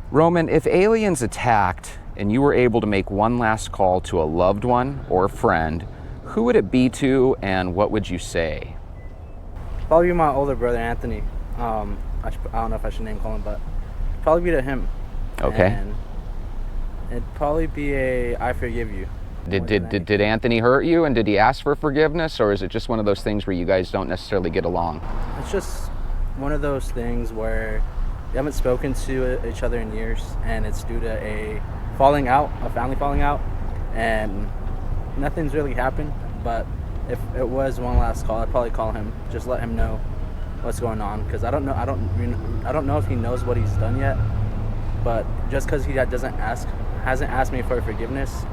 Roman, if aliens attacked and you were able to make one last call to a loved one or a friend, who would it be to and what would you say? Probably my older brother, Anthony. I don't know if I should name call him, but probably be to him. Okay. And it'd probably be I forgive you. Did Anthony hurt you, and did he ask for forgiveness, or is it just one of those things where you guys don't necessarily get along? It's just one of those things where you haven't spoken to each other in years, and it's due to a family falling out, and nothing's really happened. But if it was one last call, I'd probably call him, just let him know what's going on, because I don't know if he knows what he's done yet. But just because he hasn't asked me for forgiveness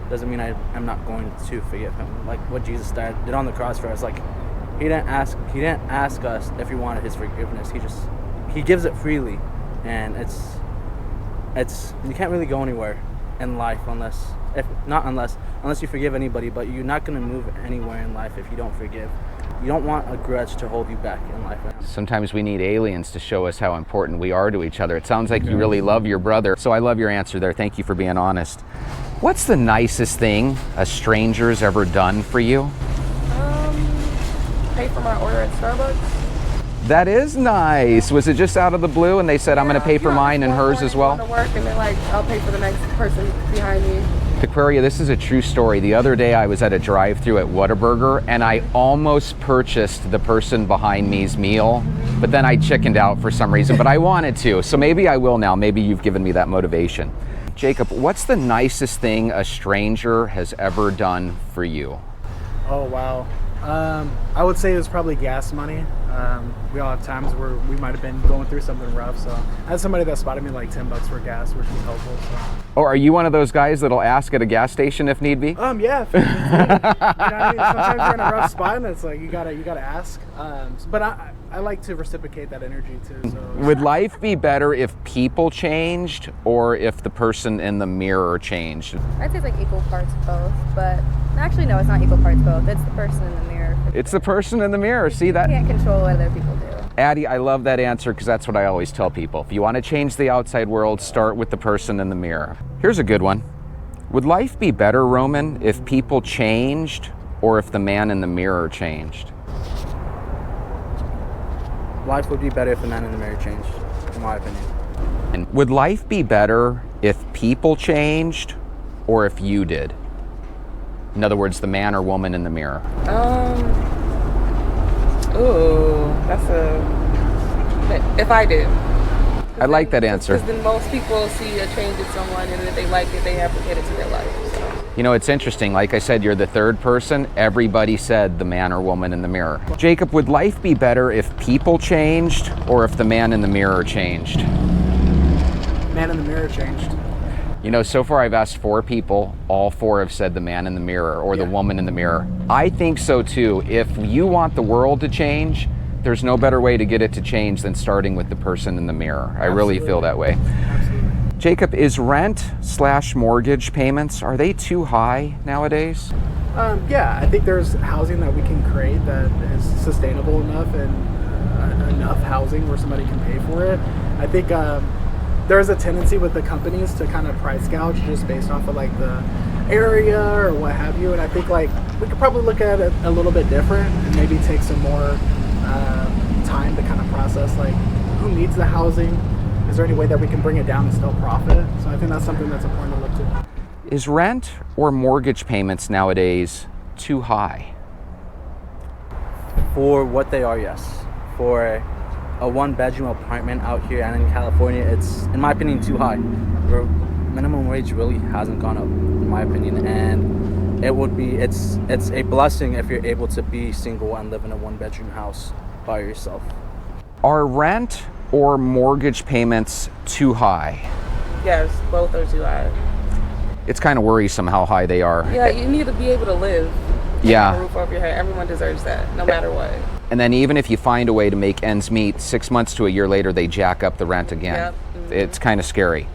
doesn't mean I'm not going to forgive him. Like what Jesus did on the cross for us. Like he didn't ask us if we wanted his forgiveness. He gives it freely, and it's you can't really go anywhere in life unless you forgive anybody. But you're not going to move anywhere in life if you don't forgive. You don't want a grudge to hold you back in life. Sometimes we need aliens to show us how important we are to each other. It sounds like you really love your brother. So I love your answer there. Thank you for being honest. What's the nicest thing a stranger's ever done for you? Pay for my order at Starbucks. That is nice. Was it just out of the blue and they said, I'm going to pay for mine and hers as well? To work and then I'll pay for the next person behind me. Aquaria, this is a true story. The other day I was at a drive-thru at Whataburger and I almost purchased the person behind me's meal, but then I chickened out for some reason, but I wanted to. So maybe I will now. Maybe you've given me that motivation. Jacob, what's the nicest thing a stranger has ever done for you? Oh, wow. I would say it was probably gas money. We all have times where we might have been going through something rough, so I had somebody that spotted me like $10 for gas, which was helpful. So. Oh, are you one of those guys that'll ask at a gas station if need be? Yeah. You know what I mean? Sometimes you're in a rough spot and it's like you gotta ask. But I like to reciprocate that energy too. So. Would life be better if people changed or if the person in the mirror changed? I'd say it's like equal parts both, but actually no, it's not equal parts both. It's the person in the mirror. It's the person in the mirror. See that? You can't control what other people do. Addie, I love that answer because that's what I always tell people. If you want to change the outside world, start with the person in the mirror. Here's a good one. Would life be better, Roman, if people changed or if the man in the mirror changed? Life would be better if the man in the mirror changed, in my opinion. And would life be better if people changed or if you did? In other words, the man or woman in the mirror. If I did. I like that answer. Because then most people see a change in someone, and if they like it, they applicate it to their life. So. You know, it's interesting. Like I said, you're the third person. Everybody said the man or woman in the mirror. Jacob, would life be better if people changed or if the man in the mirror changed? Man in the mirror changed. You know, so far I've asked 4 people. All 4 have said the man in the mirror or the woman in the mirror. I think so too. If you want the world to change, there's no better way to get it to change than starting with the person in the mirror. I really feel that way. Absolutely. Jacob, is rent/mortgage payments, are they too high nowadays? Yeah, I think there's housing that we can create that is sustainable enough and enough housing where somebody can pay for it. I think there's a tendency with the companies to kind of price gouge just based off of like the area or what have you. And I think like we could probably look at it a little bit different and maybe take some more time to kind of process like who needs the housing. Is there any way that we can bring it down and still profit? So I think that's something that's important to look to. Is rent or mortgage payments nowadays too high? For what they are, yes. For a 1-bedroom apartment out here and in California, it's, in my opinion, too high. Minimum wage really hasn't gone up, in my opinion, and it's a blessing if you're able to be single and live in a 1-bedroom house by yourself. Are rent or mortgage payments too high? Yes, both are too high. It's kind of worrisome how high they are. Yeah, you need to be able to live. Yeah. A roof over your head. Everyone deserves that, no matter what. And then even if you find a way to make ends meet, 6 months to a year later, they jack up the rent again. Yep. Mm-hmm. It's kind of scary.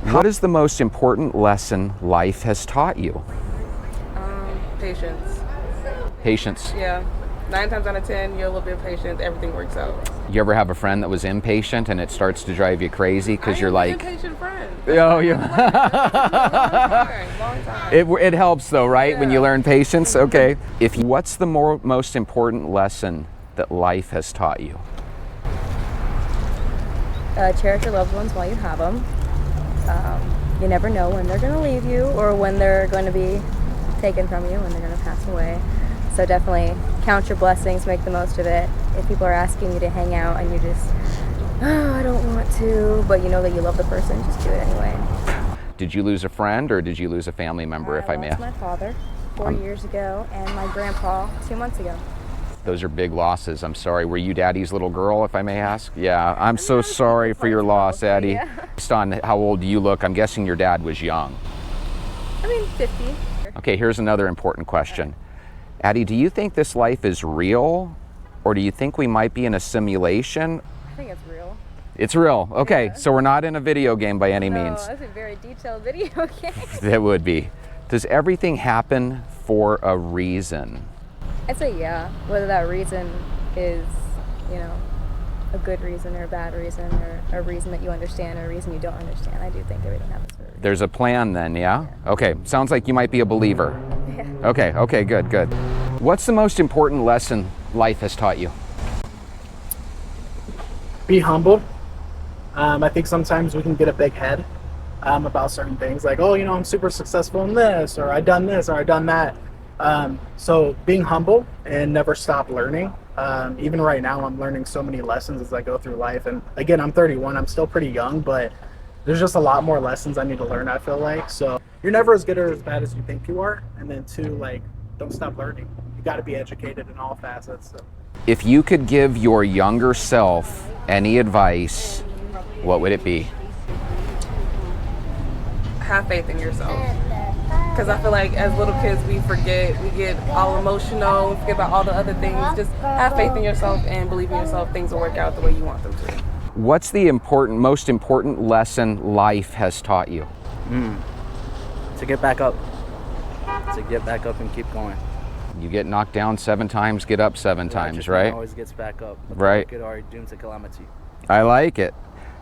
What is the most important lesson life has taught you? Patience. Patience. Yeah. 9 times out of 10, you're a little bit patient, everything works out. You ever have a friend that was impatient and it starts to drive you crazy because you're like, impatient friend. oh, yeah. Long time. It helps though, right? When you Yeah. learn patience. Okay. What's the most important lesson that life has taught you? Cherish your loved ones while you have them. You never know when they're going to leave you or when they're going to be taken from you, when they're going to pass away. So definitely count your blessings, make the most of it. If people are asking you to hang out and you just, oh, I don't want to, but you know that you love the person, just do it anyway. Did you lose a friend or did you lose a family member, if I may? lost my father 4 years ago and my grandpa 2 months ago. Those are big losses. I'm sorry. Were you Daddy's little girl, if I may ask? Yeah, I'm so sorry for your loss, Addie. Yeah. Based on how old you look, I'm guessing your dad was young. I mean, 50. Okay, here's another important question. Addie, do you think this life is real or do you think we might be in a simulation? I think it's real. It's real. Okay, Yeah. so we're not in a video game by any No, means. that's a very detailed video game. It would be. Does everything happen for a reason? I'd say yeah. Whether that reason is, you know, a good reason or a bad reason or a reason that you understand or a reason you don't understand, I do think everything happens for a reason. There's a plan then, yeah? Okay, sounds like you might be a believer. Yeah. Okay, good. What's the most important lesson life has taught you? Be humble. I think sometimes we can get a big head about certain things, like, oh, you know, I'm super successful in this, or I done this, or I done that. So being humble and never stop learning. Even right now, I'm learning so many lessons as I go through life. And again, I'm 31. I'm still pretty young, but there's just a lot more lessons I need to learn, I feel like. So you're never as good or as bad as you think you are. And then two, like, don't stop learning. You got to be educated in all facets. So. If you could give your younger self any advice, what would it be? Have faith in yourself. Because I feel like as little kids, we get all emotional, we forget about all the other things. Just have faith in yourself and believe in yourself. Things will work out the way you want them to. What's the most important lesson life has taught you? To get back up. To get back up and keep going. You get knocked down 7 times, get up 7 times, Righteous right? man always gets back up. But Right. the wicked are doomed to calamity. I like it.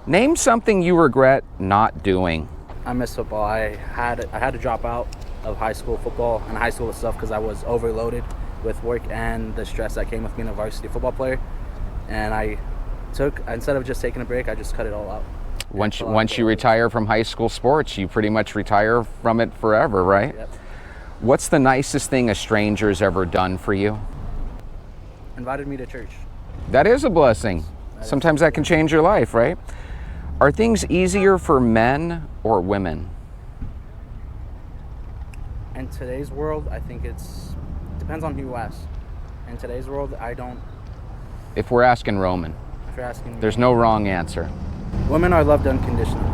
Name something you regret not doing. I miss football. I had to drop out of high school football and high school stuff because I was overloaded with work and the stress that came with being a varsity football player. And instead of just taking a break, I just cut it all out. Once you retire from high school sports, you pretty much retire from it forever, right? Yep. What's the nicest thing a stranger's ever done for you? Invited me to church. That is a blessing. Sometimes that can change your life, right? Are things easier for men or women? In today's world, I think depends on who you ask. In today's world, If we're asking Roman, if you're asking me, there's no wrong answer. women are loved unconditionally,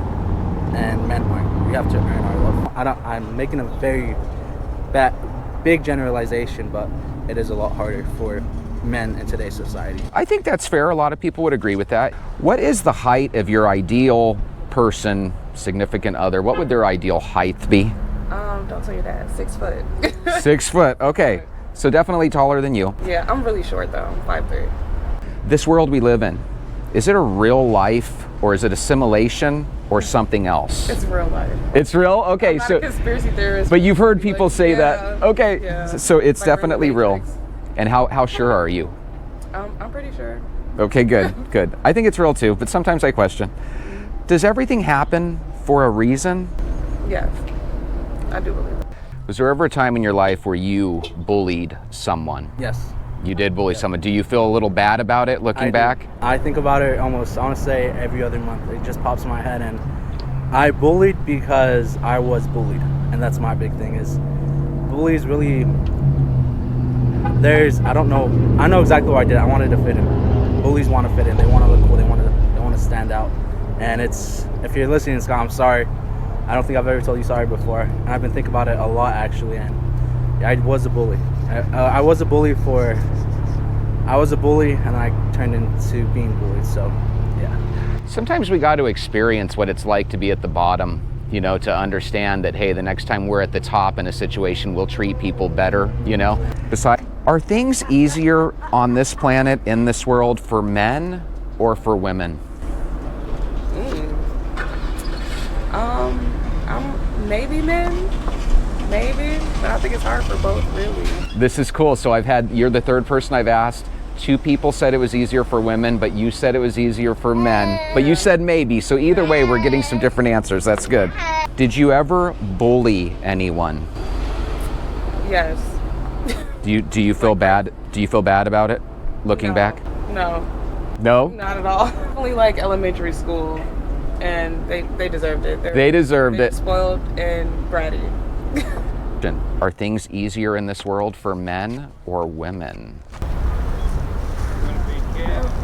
and men aren't. We have to earn our love. I'm making a very big generalization, but it is a lot harder for men in today's society. I think that's fair. A lot of people would agree with that. What is the height of your ideal person, significant other? What would their ideal height be? Don't tell your dad. 6 foot. 6 foot. Okay. So definitely taller than you. Yeah, I'm really short though. I'm 5'3". This world we live in, is it a real life or is it a simulation or something else? It's real life. It's real? Okay, I'm not so a conspiracy theorist. but you've heard people Like, say yeah, that. Okay. yeah. So it's Like we're in the definitely real. Matrix. And how sure are you? I'm pretty sure. Okay, good. Good. I think it's real too, but sometimes I question. Does everything happen for a reason? Yes, I do believe it. Was there ever a time in your life where you bullied someone? Yes. You did bully someone. Do you feel a little bad about it looking I do. back? I think about it almost, I want to say every other month. It just pops in my head, and I bullied because I was bullied, and that's my big thing. Is bullies really? I don't know. I know exactly what I did. I wanted to fit in. Bullies want to fit in. They want to look cool. They want to stand out. And if you're listening, Scott, I'm sorry. I don't think I've ever told you sorry before. And I've been thinking about it a lot actually. And I was a bully. I was a bully and I turned into being bullied. So, yeah. Sometimes we got to experience what it's like to be at the bottom, you know, to understand that, hey, the next time we're at the top in a situation, we'll treat people better, you know? Besides, Are things easier on this planet, in this world, for men or for women? Maybe men, maybe, but I think it's hard for both, really. This is cool. So you're the third person I've asked. 2 people said it was easier for women, but you said it was easier for men. But you said maybe. So either way, we're getting some different answers. That's good. Did you ever bully anyone? Yes. Do you feel bad? Do you feel bad about it, looking No. back? No, No? not at all. Only like elementary school, and they deserved it. They deserved They're it. spoiled and bratty. Are things easier in this world for men or women?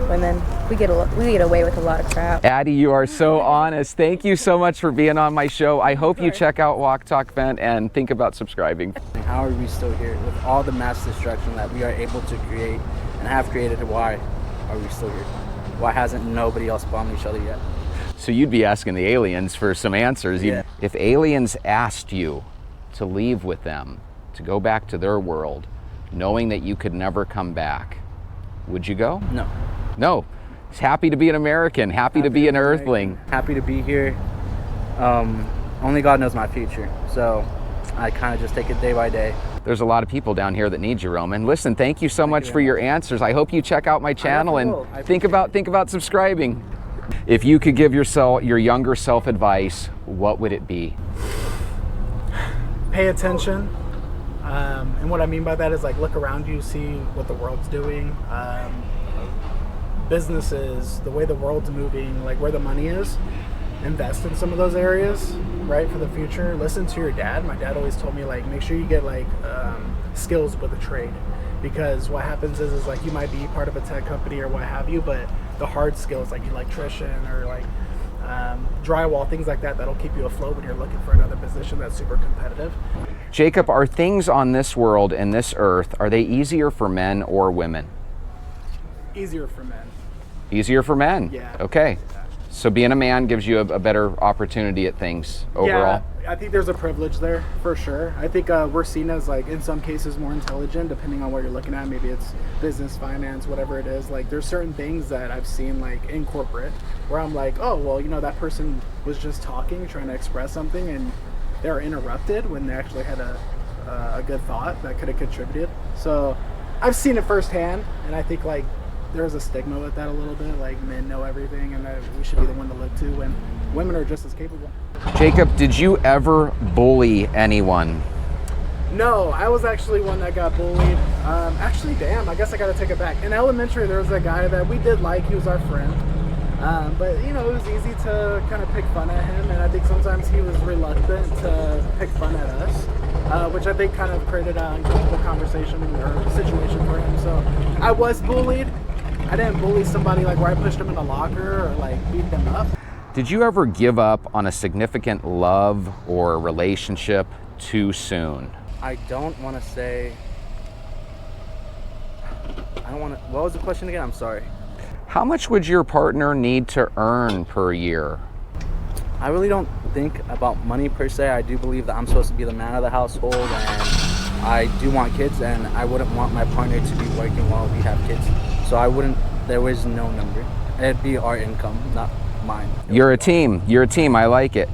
Women, we get away with a lot of crap. Addie, you are so honest. Thank you so much for being on my show. I hope you check out Walk Talk Vent and think about subscribing. How are we still here with all the mass destruction that we are able to create and have created? Why are we still here? Why hasn't nobody else bombed each other yet? So you'd be asking the aliens for some answers. Yeah. If aliens asked you to leave with them, to go back to their world, knowing that you could never come back, would you go? No. No. He's happy to be an American, happy to be an Earthling. Happy to be here. Only God knows my future. So I kind of just take it day by day. There's a lot of people down here that need you, Roman. Listen, thank you so much for your answers. I hope you check out my channel and will. I think appreciate about subscribing. If you could give your younger self advice, what would it be? Pay attention. And what I mean by that is like look around you, see what the world's doing. Businesses, the way the world's moving, like where the money is, invest in some of those areas, right, for the future. Listen to your dad. My dad always told me like make sure you get like skills with a trade, because what happens is like you might be part of a tech company or what have you, but the hard skills like electrician or like drywall, things like that, that'll keep you afloat when you're looking for another position that's super competitive. Jacob, are things on this world and this earth, are they easier for men or women? Easier for men. Easier for men? Yeah. Okay. So being a man gives you a better opportunity at things overall? Yeah, I think there's a privilege there for sure. I think we're seen as like in some cases more intelligent depending on what you're looking at. Maybe it's business, finance, whatever it is. Like there's certain things that I've seen like in corporate where I'm like, oh, well, you know, that person was just talking, trying to express something, and they're interrupted when they actually had a good thought that could have contributed. So I've seen it firsthand, and I think like there's a stigma with that a little bit, like men know everything and that we should be the one to look to when women are just as capable. Jacob, did you ever bully anyone? No, I was actually one that got bullied. Actually, damn, I guess I gotta take it back. In elementary, there was a guy that we did like, he was our friend. But you know, it was easy to kind of pick fun at him, and I think sometimes he was reluctant to pick fun at us, which I think kind of created an uncomfortable conversation or situation for him. So I was bullied. I didn't bully somebody like where I pushed them in a locker or like beat them up. Did you ever give up on a significant love or relationship too soon? I don't want to say. I don't want to. What was the question again? I'm sorry. How much would your partner need to earn per year? I really don't think about money per se. I do believe that I'm supposed to be the man of the household, and I do want kids, and I wouldn't want my partner to be working while we have kids. So I wouldn't. There was no number. It'd be our income, not mine. You're a team. You're a team. I like it.